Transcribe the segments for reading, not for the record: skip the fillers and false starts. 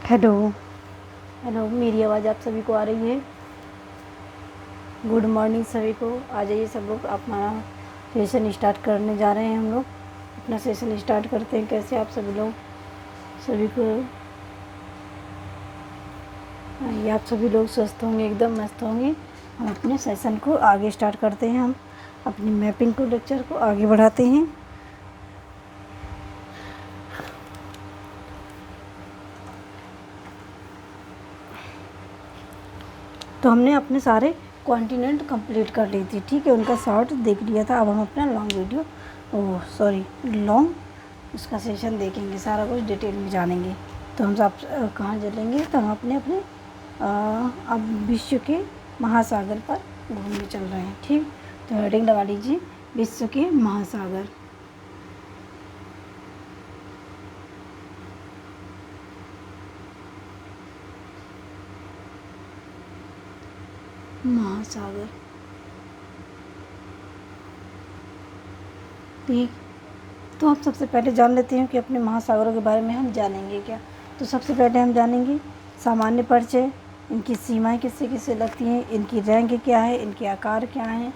Hello. Hello, मेरी आवाज़ आप सभी को आ रही है? गुड मॉर्निंग सभी को। आ जाइए सब लोग, अपना सेशन स्टार्ट करने जा रहे हैं। हम लोग अपना सेशन स्टार्ट करते हैं। कैसे आप सभी लोग? सभी को ये आप सभी लोग स्वस्थ होंगे, एकदम मस्त होंगे। हम अपने सेशन को आगे स्टार्ट करते हैं। हम अपनी मैपिंग को, लेक्चर को आगे बढ़ाते हैं। तो हमने अपने सारे कॉन्टिनेंट कंप्लीट कर ली थी, ठीक है। उनका शॉर्ट देख लिया था। अब हम अपना लॉन्ग वीडियो, लॉन्ग उसका सेशन देखेंगे, सारा कुछ डिटेल में जानेंगे। तो हम सब कहाँ चलेंगे? तो हम अपने अपने अब विश्व के महासागर पर घूमने चल रहे हैं, ठीक। तो हेडिंग लगा लीजिए, विश्व के महासागर। महासागर, ठीक। तो हम सबसे पहले जान लेते हैं कि अपने महासागरों के बारे में हम जानेंगे क्या। तो सबसे पहले हम जानेंगे सामान्य परिचय, इनकी सीमाएं किससे किससे लगती हैं, इनकी रैंक क्या है, इनके आकार क्या हैं,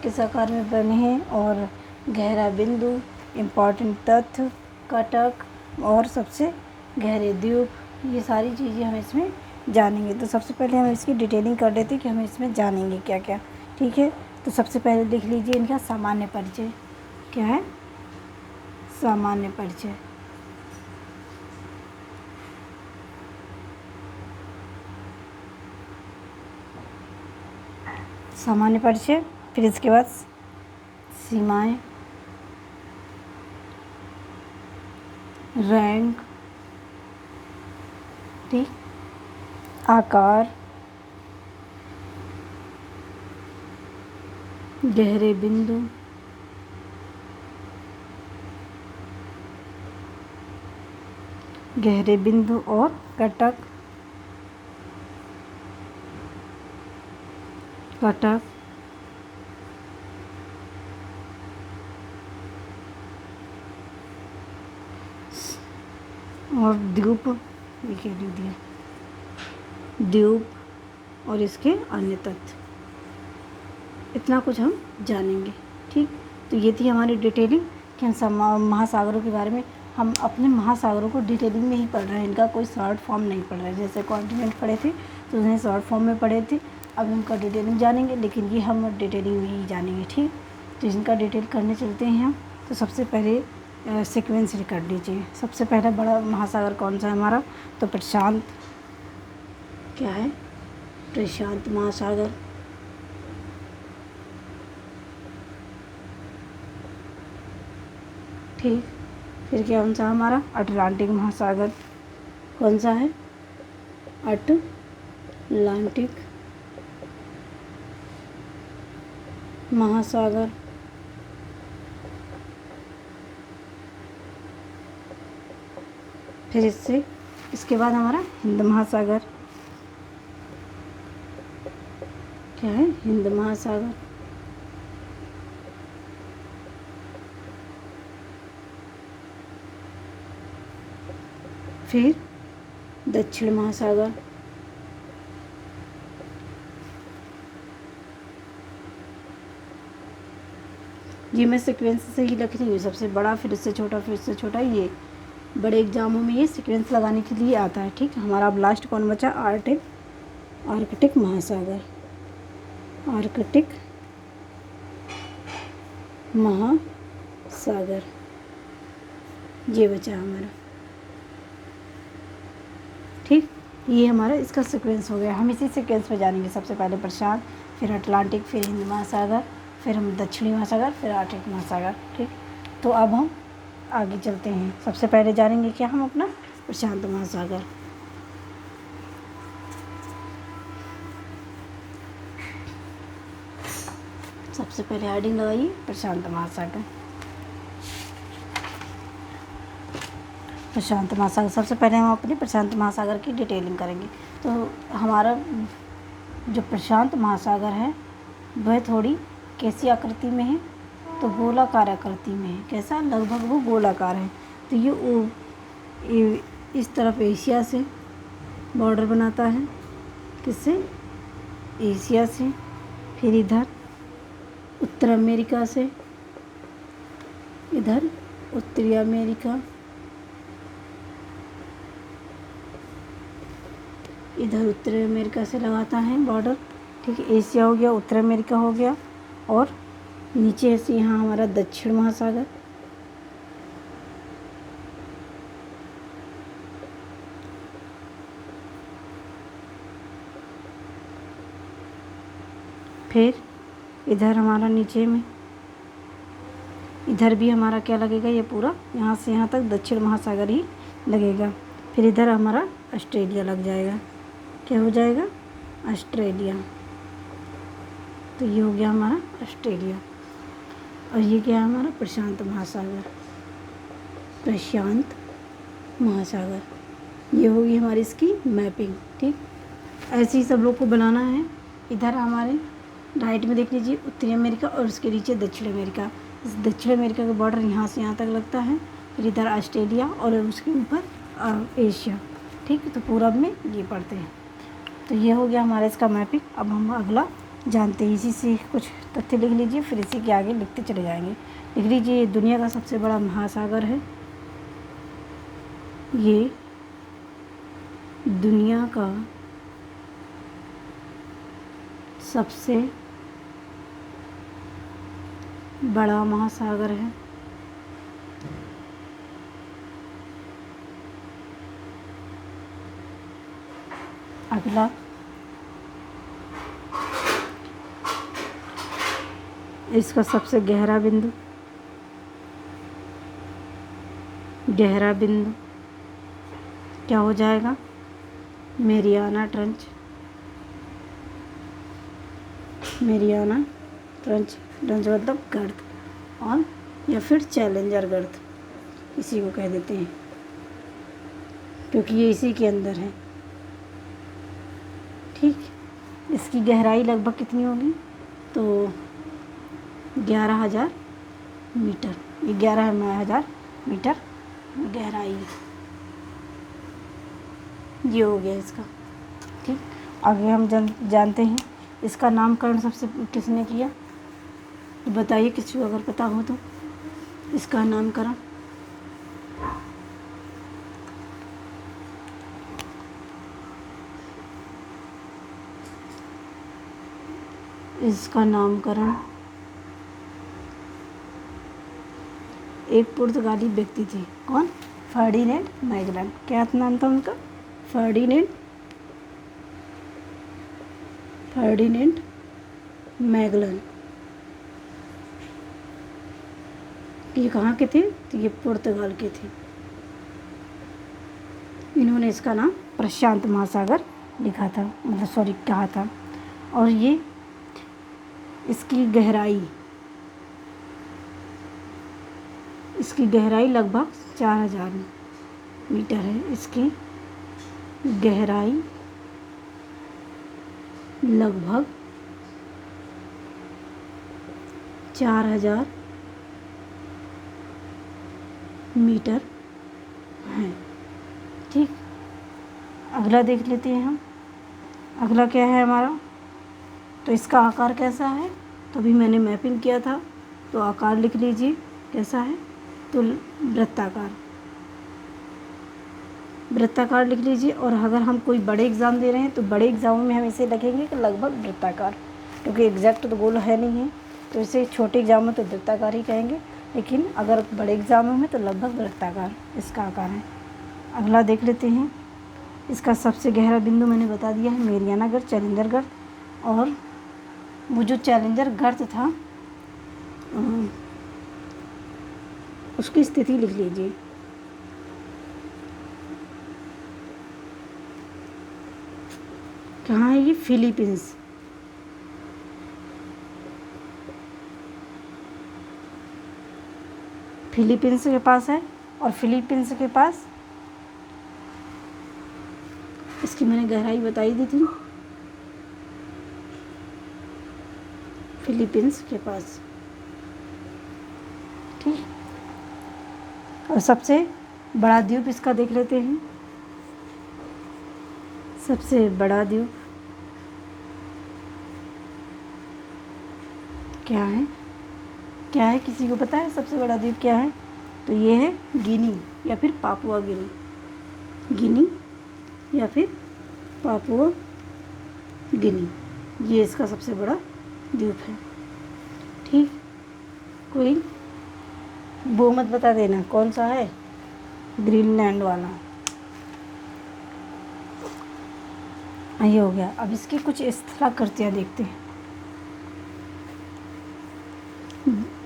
किस आकार में बने हैं, और गहरा बिंदु, इम्पॉर्टेंट तथ्य, कटक और सबसे गहरे द्वीप, ये सारी चीज़ें हम इसमें जानेंगे। तो सबसे पहले हम इसकी डिटेलिंग कर लेते हैं कि हम इसमें जानेंगे क्या क्या, ठीक है। तो सबसे पहले लिख लीजिए इनका सामान्य परिचय। क्या है? सामान्य परिचय। सामान्य परिचय, फिर इसके बाद सीमाएं, रैंक, ठीक, आकार, गहरे बिंदु, गहरे बिंदु और कटक, कटक, और द्वीप, ये क्या लिख दिया, द्वीप और इसके अन्य तथ्य। इतना कुछ हम जानेंगे, ठीक। तो ये थी हमारी डिटेलिंग कि हम महासागरों के बारे में, हम अपने महासागरों को डिटेलिंग में ही पढ़ रहे हैं, इनका कोई शॉर्ट फॉर्म नहीं पढ़ रहे हैं। जैसे कॉन्टिनेंट पढ़े थे तो उन्हें शॉर्ट फॉर्म में पढ़े थे, अब इनका डिटेलिंग जानेंगे, लेकिन ये हम डिटेलिंग में ही जानेंगे, ठीक। तो इनका डिटेल करने चलते हैं हम। तो सबसे पहले सीक्वेंस कर लीजिए। सबसे पहला बड़ा महासागर कौन सा है हमारा? तो प्रशांत। क्या है? प्रशांत महासागर। ठीक। फिर क्या कौन सा हमारा? अटलांटिक महासागर। कौन सा है? अटलांटिक महासागर। फिर इसके बाद हमारा हिंद महासागर। क्या है? हिंद महासागर। फिर दक्षिण महासागर। ये मैं सीक्वेंस से ही लिख रही हूँ, सबसे बड़ा, फिर इससे छोटा, फिर इससे छोटा। ये बड़े एग्जामों में ये सीक्वेंस लगाने के लिए आता है, ठीक। हमारा अब लास्ट कौन बचा? आर्कटिक महासागर। आर्कटिक महासागर, ये बचा हमारा, ठीक। ये हमारा इसका सीक्वेंस हो गया। हम इसी सीक्वेंस में जानेंगे। सबसे पहले प्रशांत, फिर अटलांटिक, फिर हिंद महासागर, फिर हम दक्षिणी महासागर, फिर आर्कटिक महासागर, ठीक। तो अब हम आगे चलते हैं। सबसे पहले जानेंगे क्या हम अपना? प्रशांत महासागर। सबसे पहले हेडिंग लगाइए, प्रशांत महासागर। प्रशांत महासागर, सबसे पहले हम अपने प्रशांत महासागर की डिटेलिंग करेंगे। तो हमारा जो प्रशांत महासागर है वह थोड़ी कैसी आकृति में है? तो गोलाकार आकृति में है। कैसा? लगभग वो गोलाकार है। तो ये इस तरफ एशिया से बॉर्डर बनाता है, किससे? एशिया से। फिर इधर उत्तर अमेरिका से, इधर उत्तरी अमेरिका, इधर उत्तरी अमेरिका से लगाता है बॉर्डर। ठीक है, एशिया हो गया, उत्तर अमेरिका हो गया, और नीचे से यहाँ हमारा दक्षिण महासागर। फिर इधर हमारा नीचे में, इधर भी हमारा क्या लगेगा? ये पूरा यहाँ से यहाँ तक दक्षिण महासागर ही लगेगा। फिर इधर हमारा ऑस्ट्रेलिया लग जाएगा। क्या हो जाएगा? ऑस्ट्रेलिया। तो ये हो गया हमारा ऑस्ट्रेलिया। और ये क्या है? हमारा प्रशांत महासागर। प्रशांत महासागर। ये होगी हमारी इसकी मैपिंग। ठीक, ऐसे ही सब लोग को बनाना है। इधर हमारे राइट में देख लीजिए उत्तरी अमेरिका और उसके नीचे दक्षिण अमेरिका। इस दक्षिण अमेरिका का बॉर्डर यहाँ से यहाँ तक लगता है। फिर इधर ऑस्ट्रेलिया और उसके ऊपर एशिया। ठीक, तो पूरब में ये पड़ते हैं। तो ये हो गया हमारा इसका मैपिंग। अब हम अगला जानते हैं। इसी से कुछ तथ्य लिख लीजिए, फिर इसी के आगे लिखते चले जाएंगे। लिख लीजिए, ये दुनिया का सबसे बड़ा महासागर है। ये दुनिया का सबसे बड़ा महासागर है। अगला, इसका सबसे गहरा बिंदु, गहरा बिंदु क्या हो जाएगा? Mariana trench. Mariana trench, trench मतलब गर्त, और या फिर चैलेंजर गर्त इसी को कह देते हैं, क्योंकि ये इसी के अंदर है। ठीक, इसकी गहराई लगभग कितनी होगी? तो 11,000 मीटर। ये 11,000 मीटर गहराई, ये हो गया इसका। ठीक, आगे हम जानते हैं इसका नामकरण सबसे किसने किया? तो बताइए, किसी को अगर पता हो तो इसका नामकरण। इसका नामकरण एक पुर्तगाली व्यक्ति थे। कौन? Ferdinand Magellan. क्या नाम था उनका? Ferdinand Magellan. ये कहाँ के थे? तो ये पुर्तगाल के थे। इन्होंने इसका नाम प्रशांत महासागर लिखा था, मतलब सॉरी कहा था। और ये इसकी गहराई लगभग 4,000 मीटर है। इसकी गहराई लगभग 4,000 मीटर है। ठीक, अगला देख लेते हैं हम। अगला क्या है हमारा? तो इसका आकार कैसा है? तो अभी मैंने मैपिंग किया था, तो आकार लिख लीजिए कैसा है। तो वृत्ताकार लिख लीजिए। और अगर हम कोई बड़े एग्ज़ाम दे रहे हैं तो बड़े एग्ज़ामों में हम इसे लिखेंगे कि लगभग वृत्ताकार, क्योंकि एग्जैक्ट तो गोल है नहीं है, तो इसे छोटे एग्ज़ाम में तो वृत्ताकार ही कहेंगे, लेकिन अगर बड़े एग्ज़ामों में तो लगभग वृत्ताकार इसका आकार है। अगला देख लेते हैं। इसका सबसे गहरा बिंदु मैंने बता दिया है, मेरियाना गर्त, चैलेंजर गर्त। और वो जो चैलेंजर गर्त था उसकी स्थिति लिख लीजिए। कहाँ है ये? फिलीपींस। फिलीपींस के पास है। और फिलीपींस के पास इसकी मैंने गहराई बताई दी थी, फिलीपींस के पास। ठीक, और सबसे बड़ा द्वीप इसका देख लेते हैं। सबसे बड़ा द्वीप क्या है? क्या है, किसी को पता है सबसे बड़ा द्वीप क्या है? तो ये है गिनी या फिर पापुआ गिनी। गिनी या फिर पापुआ गिनी, ये इसका सबसे बड़ा द्वीप है। ठीक, कोई वो मत बता देना कौन सा है, ग्रीनलैंड वाला। ये हो गया। अब इसकी कुछ स्थलाकृतियाँ देखते हैं।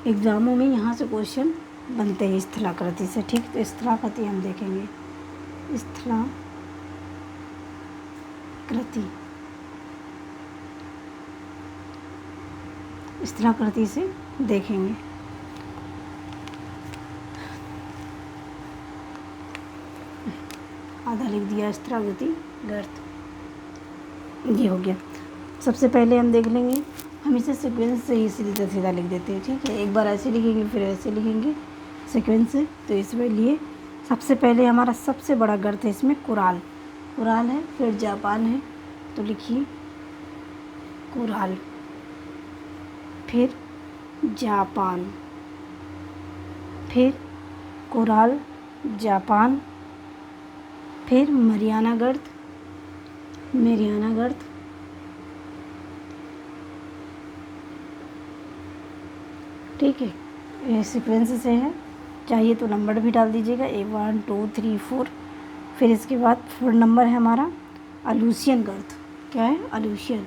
एग्जामों में यहाँ से क्वेश्चन बनते हैं स्थलाकृति से। ठीक, तो स्थलाकृति हम देखेंगे। स्थलाकृति से देखेंगे। आधा लिख दिया, स्थलाकृति गर्त, ये हो गया। सबसे पहले हम देख लेंगे, हम इसे सीक्वेंस से ही सीधा सीधा लिख देते हैं। ठीक है, एक बार ऐसे लिखेंगे फिर ऐसे लिखेंगे सीक्वेंस से। तो इसमें लिए सबसे पहले हमारा सबसे बड़ा गर्त है इसमें कुराल है, फिर जापान है, तो लिखिए कुराल, फिर जापान, फिर कुराल, जापान, फिर मरियाना गर्त, ठीक है, ये सीक्वेंस से है। चाहिए तो नंबर भी डाल दीजिएगा, 1 2 3 4। फिर इसके बाद 4 नंबर है हमारा अलूशियन गर्त। क्या है? अलूशियन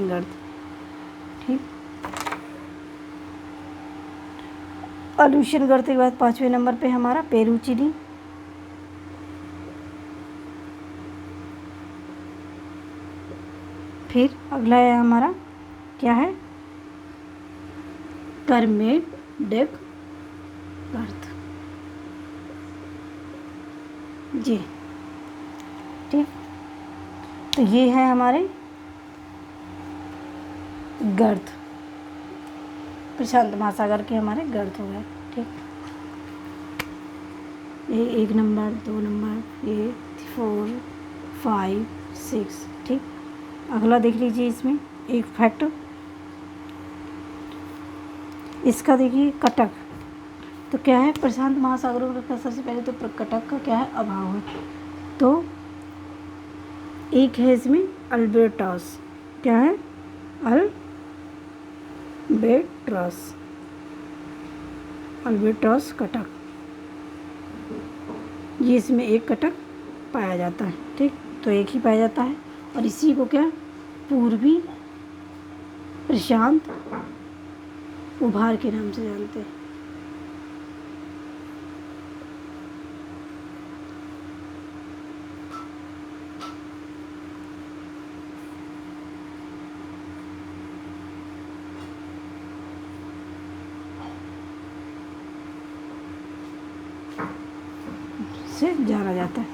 गर्त, ठीक। अलूशियन गर्त के बाद 5वें नंबर पे हमारा पेरुचिनी, फिर अगला है हमारा क्या है? करमेडेक गर्त, जी, ठीक। तो ये है हमारे गर्त, प्रशांत महासागर के हमारे गर्त हो गए। ठीक, ये 1 नंबर, 2 नंबर, ये 4 5 6। ठीक, अगला देख लीजिए। इसमें एक फैक्ट इसका देखिए, कटक। तो क्या है? प्रशांत महासागरों का सबसे पहले तो कटक का क्या है? अभाव है। तो एक है इसमें अल्बर्टस। क्या है? अल्बर्टस कटक, ये इसमें एक कटक पाया जाता है। ठीक, तो एक ही पाया जाता है, और इसी को क्या पूर्वी प्रशांत उभार के नाम से जानते हैं। से जाना जाता है।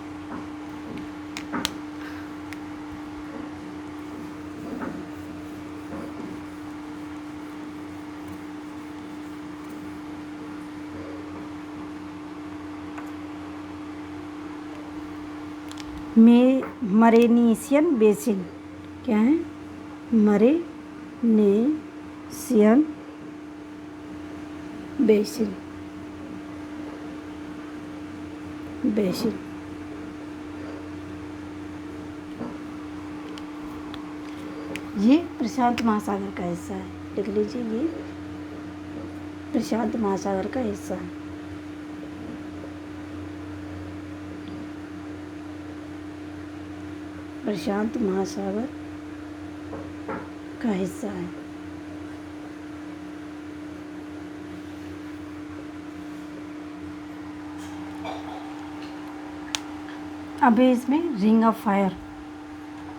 मरेनिशियन बेसिन। क्या है? मरेनिशियन बेसिन, ये प्रशांत महासागर का हिस्सा है। लिख लीजिए, ये प्रशांत महासागर का हिस्सा है। प्रशांत महासागर का हिस्सा है। अभी इसमें रिंग ऑफ फायर,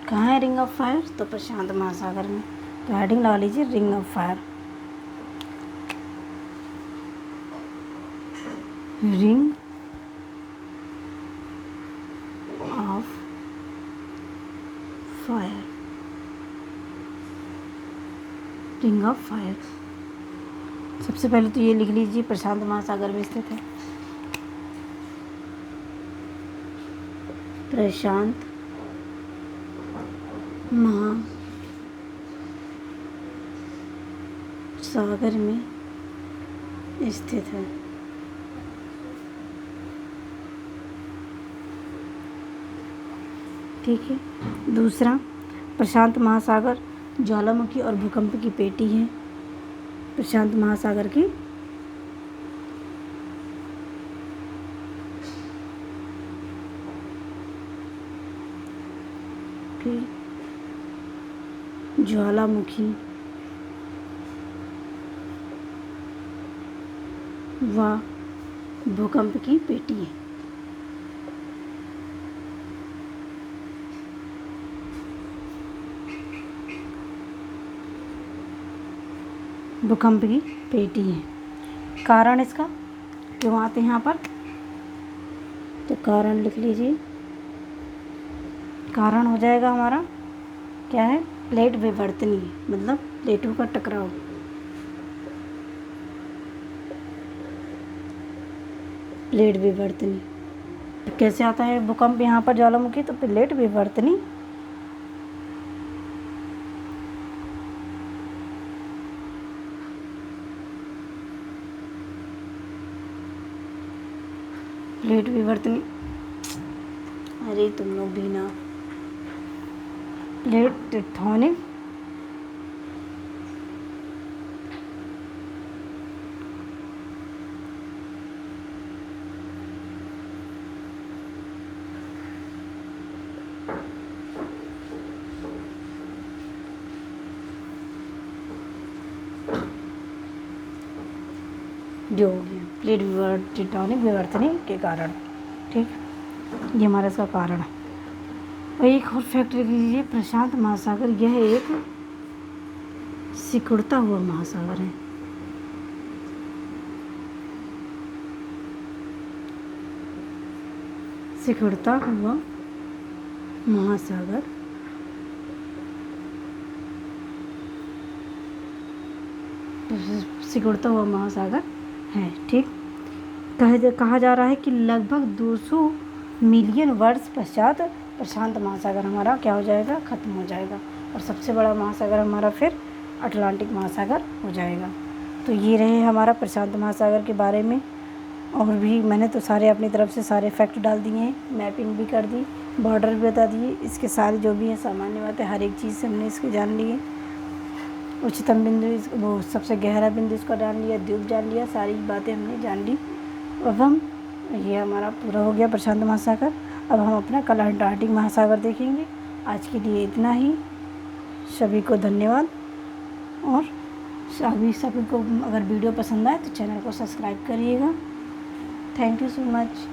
कहाँ है रिंग ऑफ फायर? तो प्रशांत महासागर में। तो हेडिंग लगा लीजिए ring of fire, ring of fire, ring of fire. सबसे पहले तो ये लिख लीजिए, प्रशांत महासागर में स्थित है। प्रशांत महासागर में स्थित है। ठीक है। दूसरा, प्रशांत महासागर ज्वालामुखी और भूकंप की पेटी है। प्रशांत महासागर की ज्वालामुखी व भूकंप की पेटी है। भूकंप की पेटी है। कारण इसका क्यों आते हैं यहाँ पर, तो कारण लिख लीजिए। कारण हो जाएगा हमारा क्या है, प्लेट विवर्तनी, मतलब प्लेटों का टकराव। प्लेट विवर्तनी कैसे आता है भूकंप यहाँ पर ज्वालामुखी, तो प्लेट विवर्तनी प्लेट विवर्तनी, अरे तुम लोग भी ना, प्लेट टेक्टोनिक जो हो गया प्लेट टेक्टोनिक विवर्तनी के कारण। ठीक, ये हमारा इसका कारण है। और एक और फैक्ट लिख लीजिए, प्रशांत महासागर यह एक सिकुड़ता हुआ महासागर है। सिकुड़ता हुआ महासागर सिकुड़ता हुआ महासागर है। ठीक, कहा जा रहा है कि लगभग 200 मिलियन वर्ष पश्चात प्रशांत महासागर हमारा क्या हो जाएगा, ख़त्म हो जाएगा, और सबसे बड़ा महासागर हमारा फिर अटलांटिक महासागर हो जाएगा। तो ये रहे हमारा प्रशांत महासागर के बारे में। और भी मैंने तो सारे अपनी तरफ से सारे फैक्ट डाल दिए हैं, मैपिंग भी कर दी, बॉर्डर भी बता दिए, इसके सारे जो भी हैं सामान्य बातें, हर एक चीज़ से हमने इसके जान लिए। उच्चतम बिंदु, वो सबसे गहरा बिंदु इसका जान लिया, द्वीप जान लिया, सारी बातें हमने जान ली। अब हम, ये हमारा पूरा हो गया प्रशांत महासागर। अब हम अपना कल अंटार्कटिक महासागर देखेंगे। आज के लिए इतना ही। सभी को धन्यवाद, और सभी को अगर वीडियो पसंद आए तो चैनल को सब्सक्राइब करिएगा। Thank you so much.